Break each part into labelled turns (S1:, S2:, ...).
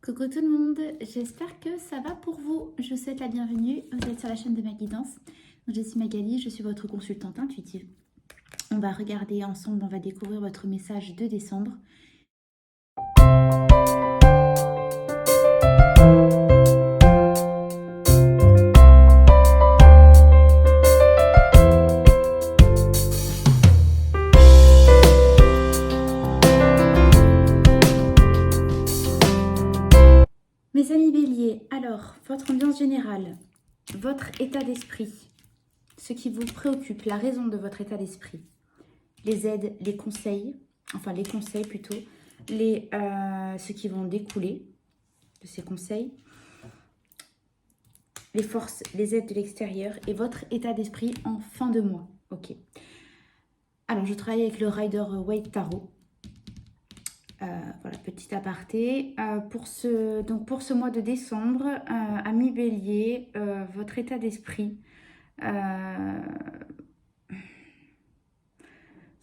S1: Coucou tout le monde, j'espère que ça va pour vous. Je vous souhaite la bienvenue, vous êtes sur la chaîne de ma guidance. Je suis Magali, je suis votre consultante intuitive. On va regarder ensemble, on va découvrir votre message de décembre. Mes amis béliers, alors, votre ambiance générale, votre état d'esprit, ce qui vous préoccupe, la raison de votre état d'esprit, les aides, les conseils, enfin les conseils plutôt, ce qui vont découler de ces conseils, les forces, les aides de l'extérieur et votre état d'esprit en fin de mois. Ok. Alors, je travaille avec le Rider Waite Tarot. Voilà, petit aparté. Pour ce mois de décembre, amis bélier, votre état d'esprit, vous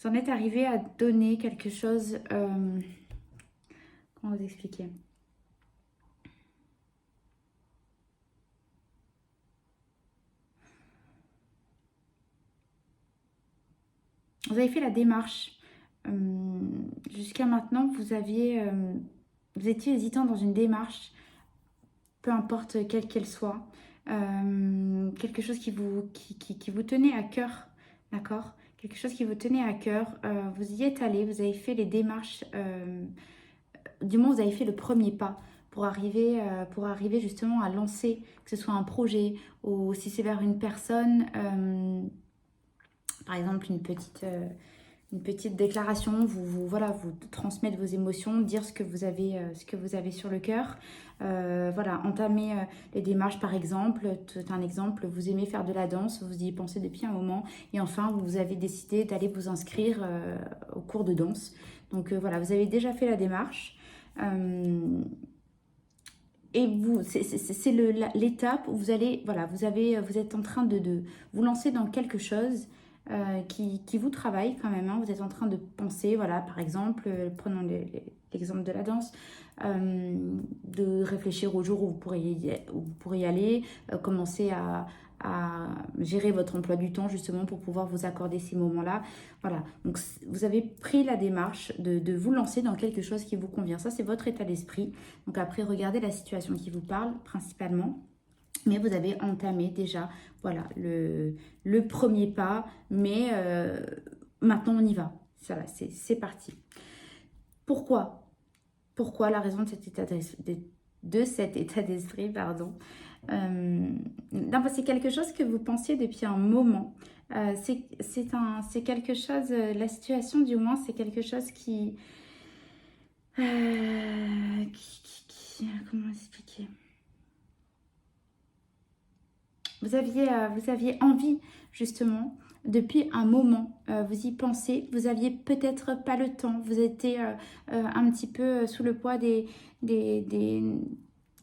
S1: en êtes arrivé à donner quelque chose. Comment vous expliquer? Vous avez fait la démarche. Jusqu'à maintenant, vous étiez hésitant dans une démarche, peu importe quelle qu'elle soit. Quelque chose qui vous tenait à cœur, d'accord? Quelque chose qui vous tenait à cœur. Vous y êtes allé, vous avez fait les démarches, du moins vous avez fait le premier pas pour arriver justement à lancer, que ce soit un projet ou si c'est vers une personne, par exemple une petite déclaration, voilà, vous transmettre vos émotions, dire ce que vous avez sur le cœur. Voilà, entamer les démarches par exemple. C'est un exemple, vous aimez faire de la danse, vous y pensez depuis un moment et enfin vous avez décidé d'aller vous inscrire au cours de danse. Donc voilà, vous avez déjà fait la démarche. Et c'est l'étape où vous allez, voilà, vous êtes en train de vous lancer dans quelque chose qui vous travaille quand même. Vous êtes en train de penser, voilà, par exemple, prenons l'exemple de la danse, de réfléchir au jour où vous pourriez y aller, commencer à gérer votre emploi du temps justement pour pouvoir vous accorder ces moments-là. Voilà, donc vous avez pris la démarche de vous lancer dans quelque chose qui vous convient. Ça, c'est votre état d'esprit. Donc après, regardez la situation qui vous parle principalement. Mais vous avez entamé déjà, voilà, le premier pas. Mais maintenant, on y va. Ça va, c'est parti. Pourquoi la raison de cet état d'esprit, pardon. C'est quelque chose que vous pensiez depuis un moment. C'est quelque chose, la situation du moins, c'est quelque chose comment expliquer? Vous aviez envie, justement, depuis un moment, vous y pensez, vous aviez peut-être pas le temps, vous étiez un petit peu sous le poids des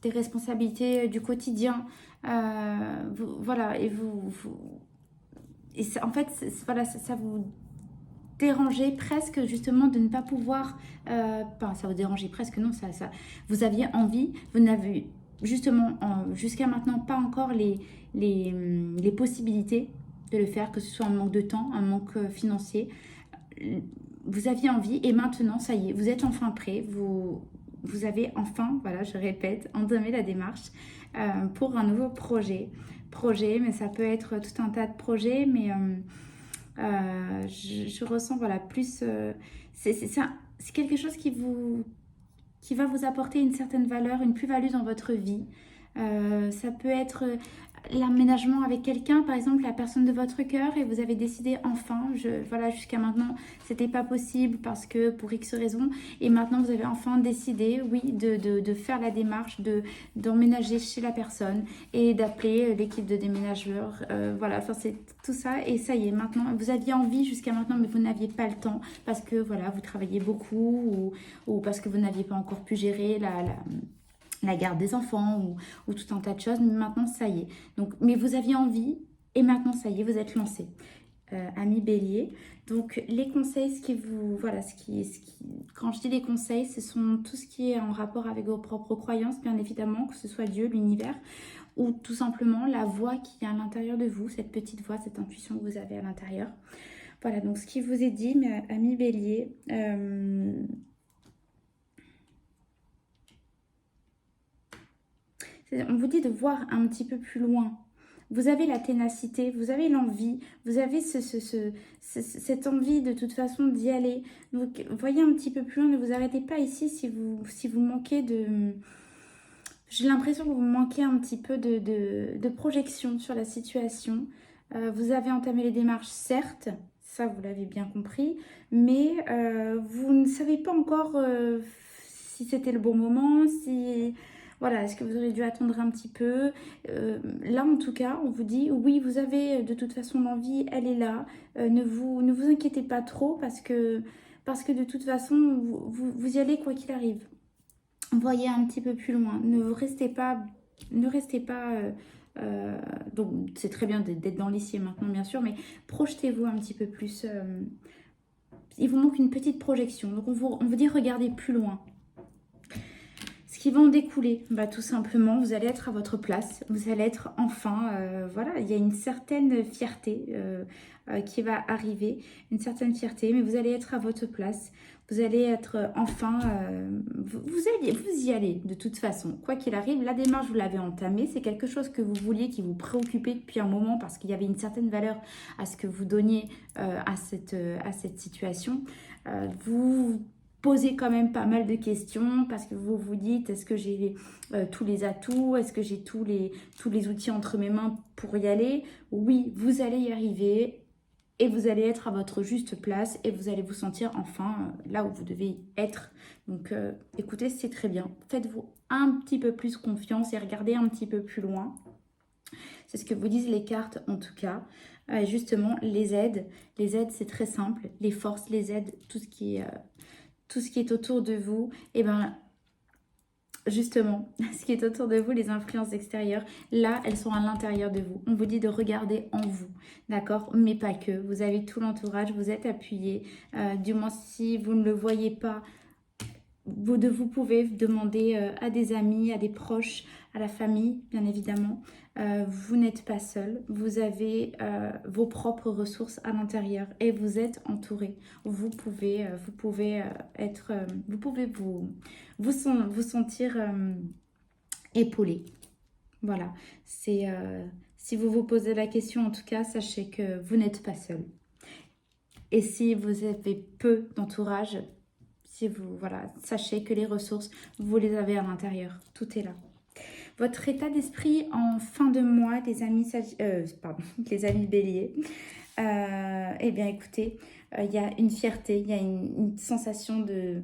S1: responsabilités du quotidien. Voilà, en fait, voilà, ça vous dérangeait presque justement de ne pas pouvoir, enfin, ça vous dérangeait presque, non, vous aviez envie, vous n'avez justement jusqu'à maintenant pas encore les possibilités de le faire, que ce soit un manque de temps, un manque financier. Vous aviez envie et maintenant, ça y est, vous êtes enfin prêt, vous avez enfin, voilà, je répète, entamé la démarche pour un nouveau projet, mais ça peut être tout un tas de projets, mais je ressens, voilà, plus, c'est quelque chose qui va vous apporter une certaine valeur, une plus-value dans votre vie. Ça peut être l'aménagement avec quelqu'un, par exemple la personne de votre cœur, et vous avez décidé enfin, voilà, jusqu'à maintenant c'était pas possible parce que pour X raisons, et maintenant vous avez enfin décidé, oui, de faire la démarche, d'emménager chez la personne et d'appeler l'équipe de déménageurs, voilà, enfin c'est tout ça, et ça y est, maintenant vous aviez envie jusqu'à maintenant mais vous n'aviez pas le temps parce que voilà, vous travaillez beaucoup ou parce que vous n'aviez pas encore pu gérer la garde des enfants ou tout un tas de choses, mais maintenant ça y est. Donc, mais vous aviez envie et maintenant ça y est, vous êtes lancé. amis bélier. Donc les conseils, voilà, quand je dis les conseils, ce sont tout ce qui est en rapport avec vos propres croyances, bien évidemment, que ce soit Dieu, l'univers, ou tout simplement la voix qui est à l'intérieur de vous, cette petite voix, cette intuition que vous avez à l'intérieur. Voilà, donc ce qui vous est dit, mes amis bélier, on vous dit de voir un petit peu plus loin. Vous avez la ténacité, vous avez l'envie, vous avez cette envie de toute façon d'y aller. Donc voyez un petit peu plus loin, ne vous arrêtez pas ici si vous manquez de... J'ai l'impression que vous manquez un petit peu de projection sur la situation. Vous avez entamé les démarches, certes, ça vous l'avez bien compris, mais vous ne savez pas encore si c'était le bon moment, si... Voilà, est-ce que vous auriez dû attendre un petit peu? Là, en tout cas, on vous dit, oui, vous avez de toute façon l'envie, elle est là. Ne vous inquiétez pas trop parce que de toute façon, vous y allez quoi qu'il arrive. Voyez un petit peu plus loin. Ne restez pas donc c'est très bien d'être dans l'ici et maintenant, bien sûr, mais projetez-vous un petit peu plus. Il vous manque une petite projection. Donc on vous dit regardez plus loin. Ce qui va en découler, bah, tout simplement, vous allez être à votre place, vous allez être enfin, voilà, il y a une certaine fierté qui va arriver, une certaine fierté, mais vous allez être à votre place, vous allez être enfin, vous y allez de toute façon, quoi qu'il arrive, la démarche vous l'avez entamée, c'est quelque chose que vous vouliez, qui vous préoccupait depuis un moment parce qu'il y avait une certaine valeur à ce que vous donniez à cette situation. Vous posez quand même pas mal de questions parce que vous vous dites est-ce que j'ai tous les atouts, est-ce que j'ai tous les outils entre mes mains pour y aller? Oui, vous allez y arriver et vous allez être à votre juste place et vous allez vous sentir enfin là où vous devez être. Donc écoutez, c'est très bien. Faites-vous un petit peu plus confiance et regardez un petit peu plus loin. C'est ce que vous disent les cartes en tout cas. Justement, les aides c'est très simple. Les forces, les aides, tout ce qui est autour de vous, et bien justement, ce qui est autour de vous, les influences extérieures, là, elles sont à l'intérieur de vous. On vous dit de regarder en vous, d'accord? Mais pas que. Vous avez tout l'entourage, vous êtes appuyé. Du moins, si vous ne le voyez pas, vous pouvez demander à des amis, à des proches, à la famille, bien évidemment. Vous n'êtes pas seul, vous avez vos propres ressources à l'intérieur et vous êtes entouré. Vous pouvez vous sentir épaulé. Voilà, si vous vous posez la question, en tout cas, sachez que vous n'êtes pas seul. Et si vous avez peu d'entourage, voilà, sachez que les ressources, vous les avez à l'intérieur. Tout est là. Votre état d'esprit en fin de mois, les amis, les amis béliers, eh bien écoutez, il y a une fierté, il y a une sensation de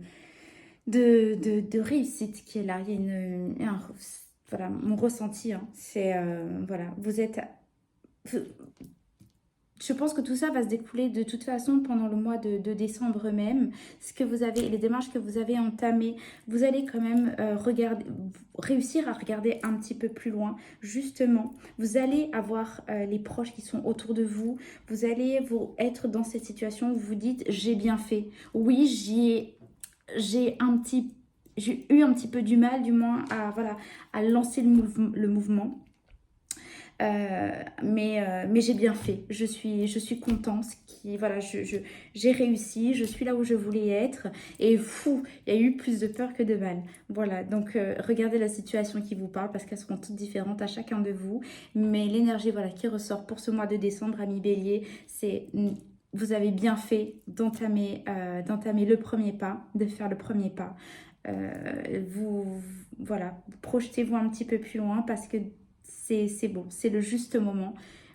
S1: réussite qui est là. Il y a voilà, mon ressenti, hein, c'est, voilà, je pense que tout ça va se découler de toute façon pendant le mois de décembre même. Les démarches que vous avez entamées, vous allez quand même réussir à regarder un petit peu plus loin. Justement, vous allez avoir les proches qui sont autour de vous. Vous allez être dans cette situation où vous vous dites j'ai bien fait. Oui, j'ai eu un petit peu du mal, du moins à lancer le mouvement. Mais j'ai bien fait, je suis contente, voilà, j'ai réussi, je suis là où je voulais être et fou, il y a eu plus de peur que de mal. Voilà, donc regardez la situation qui vous parle parce qu'elles seront toutes différentes à chacun de vous, mais l'énergie voilà, qui ressort pour ce mois de décembre, amis bélier, c'est vous avez bien fait d'entamer le premier pas, de faire le premier pas. Voilà, projetez-vous un petit peu plus loin parce que c'est bon, c'est le juste moment.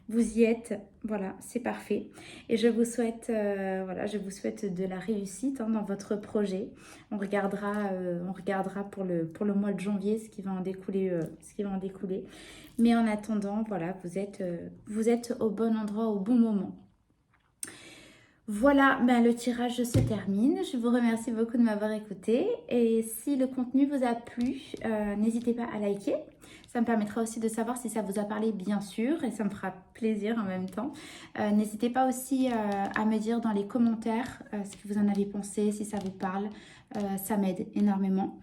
S1: Vous y êtes, voilà, c'est parfait. Et je vous souhaite, je vous souhaite de la réussite dans votre projet. On regardera pour le mois de janvier ce qui va en découler. Mais en attendant, voilà, vous êtes au bon endroit au bon moment. Voilà, ben, le tirage se termine. Je vous remercie beaucoup de m'avoir écouté. Et si le contenu vous a plu, n'hésitez pas à liker. Ça me permettra aussi de savoir si ça vous a parlé, bien sûr, et ça me fera plaisir en même temps. N'hésitez pas aussi à me dire dans les commentaires ce que vous en avez pensé, si ça vous parle. Ça m'aide énormément.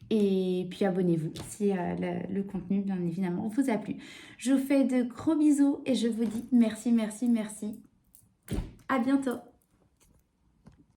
S1: Et puis abonnez-vous si le contenu, bien évidemment, vous a plu. Je vous fais de gros bisous et je vous dis merci, merci, merci. À bientôt.